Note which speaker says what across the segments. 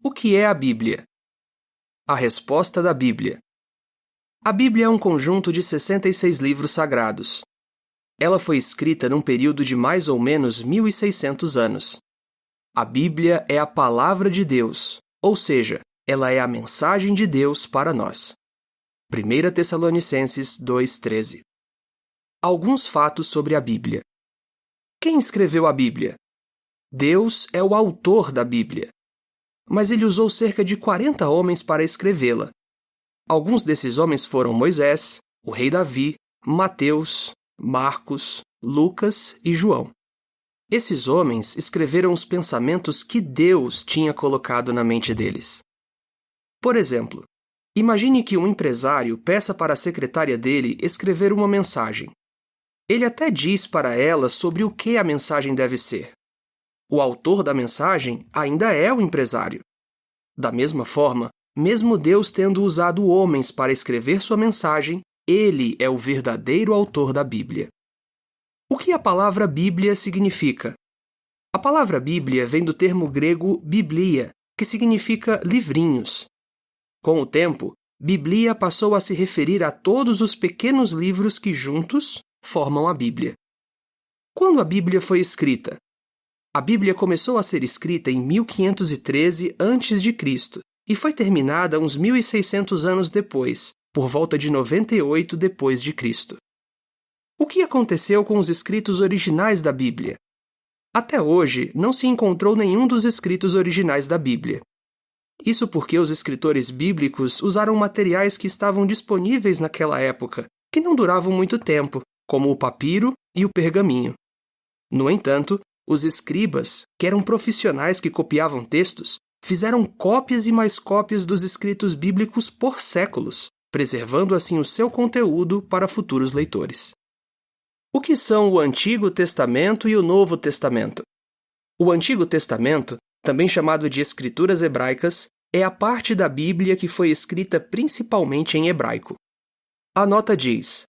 Speaker 1: O que é a Bíblia? A resposta da Bíblia. A Bíblia é um conjunto de 66 livros sagrados. Ela foi escrita num período de mais ou menos 1.600 anos. A Bíblia é a palavra de Deus, ou seja, ela é a mensagem de Deus para nós. 1 Tessalonicenses 2,13. Alguns fatos sobre a Bíblia. Quem escreveu a Bíblia? Deus é o autor da Bíblia. Mas ele usou cerca de 40 homens para escrevê-la. Alguns desses homens foram Moisés, o rei Davi, Mateus, Marcos, Lucas e João. Esses homens escreveram os pensamentos que Deus tinha colocado na mente deles. Por exemplo, imagine que um empresário peça para a secretária dele escrever uma mensagem. Ele até diz para ela sobre o que a mensagem deve ser. O autor da mensagem ainda é o empresário. Da mesma forma, mesmo Deus tendo usado homens para escrever sua mensagem, ele é o verdadeiro autor da Bíblia. O que a palavra Bíblia significa? A palavra Bíblia vem do termo grego biblia, que significa livrinhos. Com o tempo, Biblia passou a se referir a todos os pequenos livros que juntos formam a Bíblia. Quando a Bíblia foi escrita? A Bíblia começou a ser escrita em 1513 a.C. e foi terminada uns 1.600 anos depois, por volta de 98 depois de Cristo. O que aconteceu com os escritos originais da Bíblia? Até hoje, não se encontrou nenhum dos escritos originais da Bíblia. Isso porque os escritores bíblicos usaram materiais que estavam disponíveis naquela época, que não duravam muito tempo, como o papiro e o pergaminho. No entanto, os escribas, que eram profissionais que copiavam textos, fizeram cópias e mais cópias dos escritos bíblicos por séculos, preservando assim o seu conteúdo para futuros leitores. O que são o Antigo Testamento e o Novo Testamento? O Antigo Testamento, também chamado de Escrituras Hebraicas, é a parte da Bíblia que foi escrita principalmente em hebraico. A nota diz: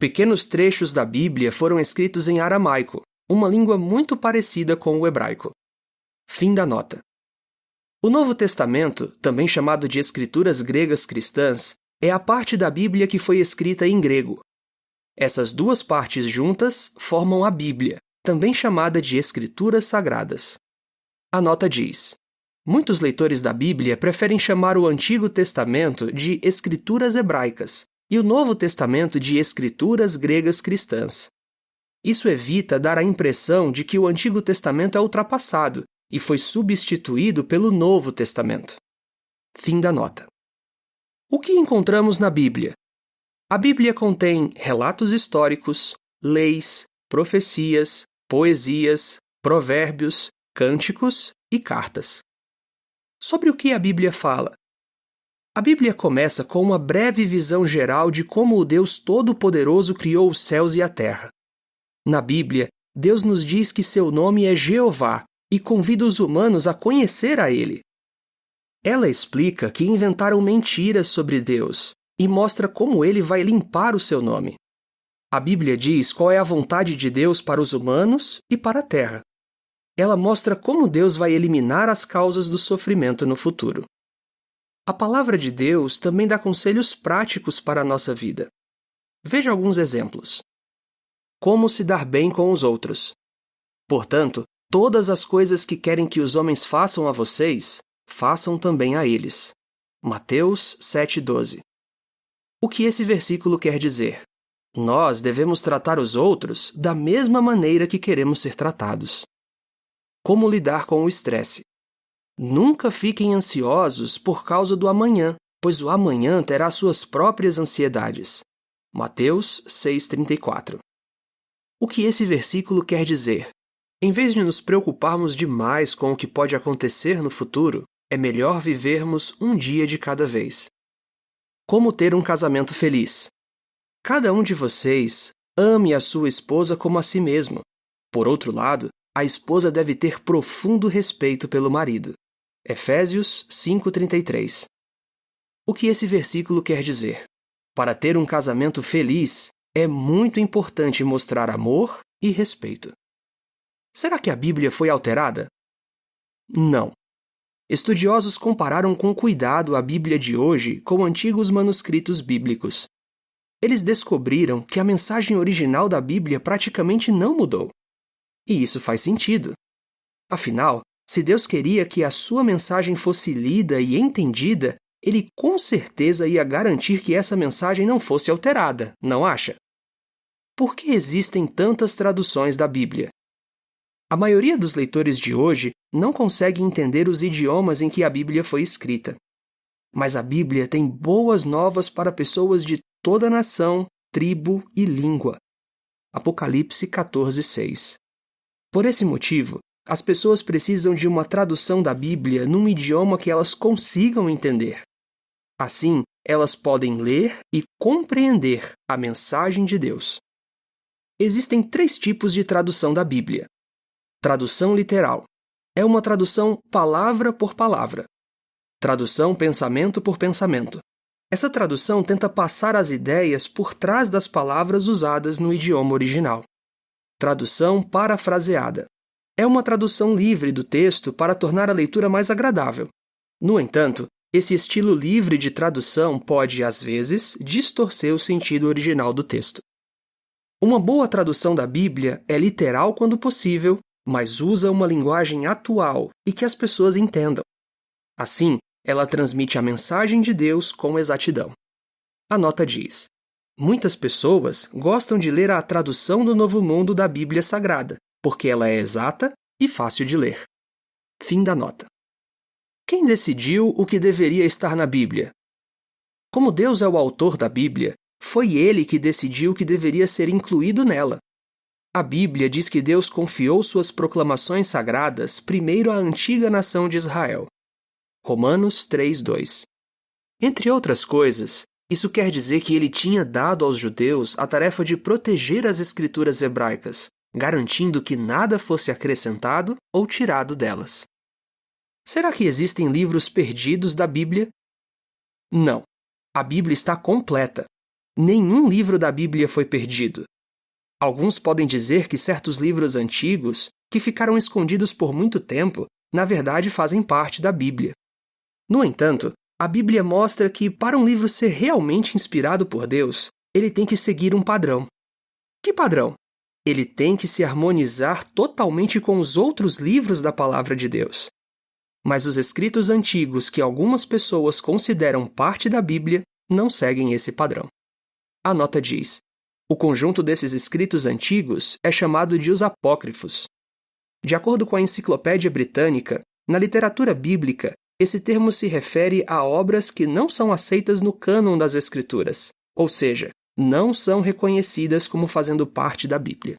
Speaker 1: pequenos trechos da Bíblia foram escritos em aramaico, uma língua muito parecida com o hebraico. Fim da nota. O Novo Testamento, também chamado de Escrituras Gregas Cristãs, é a parte da Bíblia que foi escrita em grego. Essas duas partes juntas formam a Bíblia, também chamada de Escrituras Sagradas. A nota diz: muitos leitores da Bíblia preferem chamar o Antigo Testamento de Escrituras Hebraicas e o Novo Testamento de Escrituras Gregas Cristãs. Isso evita dar a impressão de que o Antigo Testamento é ultrapassado e foi substituído pelo Novo Testamento. Fim da nota. O que encontramos na Bíblia? A Bíblia contém relatos históricos, leis, profecias, poesias, provérbios, cânticos e cartas. Sobre o que a Bíblia fala? A Bíblia começa com uma breve visão geral de como o Deus Todo-Poderoso criou os céus e a terra. Na Bíblia, Deus nos diz que seu nome é Jeová e convida os humanos a conhecer a Ele. Ela explica que inventaram mentiras sobre Deus e mostra como Ele vai limpar o seu nome. A Bíblia diz qual é a vontade de Deus para os humanos e para a terra. Ela mostra como Deus vai eliminar as causas do sofrimento no futuro. A palavra de Deus também dá conselhos práticos para a nossa vida. Veja alguns exemplos. Como se dar bem com os outros. Portanto, todas as coisas que querem que os homens façam a vocês, façam também a eles. Mateus 7,12. O que esse versículo quer dizer? Nós devemos tratar os outros da mesma maneira que queremos ser tratados. Como lidar com o estresse? Nunca fiquem ansiosos por causa do amanhã, pois o amanhã terá suas próprias ansiedades. Mateus 6,34. O que esse versículo quer dizer? Em vez de nos preocuparmos demais com o que pode acontecer no futuro, é melhor vivermos um dia de cada vez. Como ter um casamento feliz? Cada um de vocês ame a sua esposa como a si mesmo. Por outro lado, a esposa deve ter profundo respeito pelo marido. Efésios 5,33. O que esse versículo quer dizer? Para ter um casamento feliz, é muito importante mostrar amor e respeito. Será que a Bíblia foi alterada? Não. estudiosos compararam com cuidado a Bíblia de hoje com antigos manuscritos bíblicos. Eles descobriram que a mensagem original da Bíblia praticamente não mudou. E isso faz sentido. Afinal, se Deus queria que a sua mensagem fosse lida e entendida, Ele com certeza ia garantir que essa mensagem não fosse alterada, não acha? Por que existem tantas traduções da Bíblia? A maioria dos leitores de hoje não consegue entender os idiomas em que a Bíblia foi escrita. Mas a Bíblia tem boas novas para pessoas de toda nação, tribo e língua. Apocalipse 14:6. Por esse motivo, as pessoas precisam de uma tradução da Bíblia num idioma que elas consigam entender. Assim, elas podem ler e compreender a mensagem de Deus. Existem 3 tipos de tradução da Bíblia. Tradução literal. É uma tradução palavra por palavra. Tradução pensamento por pensamento. Essa tradução tenta passar as ideias por trás das palavras usadas no idioma original. Tradução parafraseada. É uma tradução livre do texto para tornar a leitura mais agradável. No entanto, esse estilo livre de tradução pode, às vezes, distorcer o sentido original do texto. Uma boa tradução da Bíblia é literal quando possível, mas usa uma linguagem atual e que as pessoas entendam. Assim, ela transmite a mensagem de Deus com exatidão. A nota diz: muitas pessoas gostam de ler a tradução do Novo Mundo da Bíblia Sagrada, porque ela é exata e fácil de ler. Fim da nota. Quem decidiu o que deveria estar na Bíblia? Como Deus é o autor da Bíblia, foi Ele que decidiu o que deveria ser incluído nela. A Bíblia diz que Deus confiou suas proclamações sagradas primeiro à antiga nação de Israel. Romanos 3:2. Entre outras coisas, isso quer dizer que Ele tinha dado aos judeus a tarefa de proteger as escrituras hebraicas, garantindo que nada fosse acrescentado ou tirado delas. Será que existem livros perdidos da Bíblia? Não. A Bíblia está completa. Nenhum livro da Bíblia foi perdido. Alguns podem dizer que certos livros antigos, que ficaram escondidos por muito tempo, na verdade fazem parte da Bíblia. No entanto, a Bíblia mostra que, para um livro ser realmente inspirado por Deus, ele tem que seguir um padrão. Que padrão? Ele tem que se harmonizar totalmente com os outros livros da Palavra de Deus. Mas os escritos antigos que algumas pessoas consideram parte da Bíblia não seguem esse padrão. A nota diz: o conjunto desses escritos antigos é chamado de os apócrifos. De acordo com a Enciclopédia Britânica, na literatura bíblica, esse termo se refere a obras que não são aceitas no cânon das Escrituras, ou seja, não são reconhecidas como fazendo parte da Bíblia.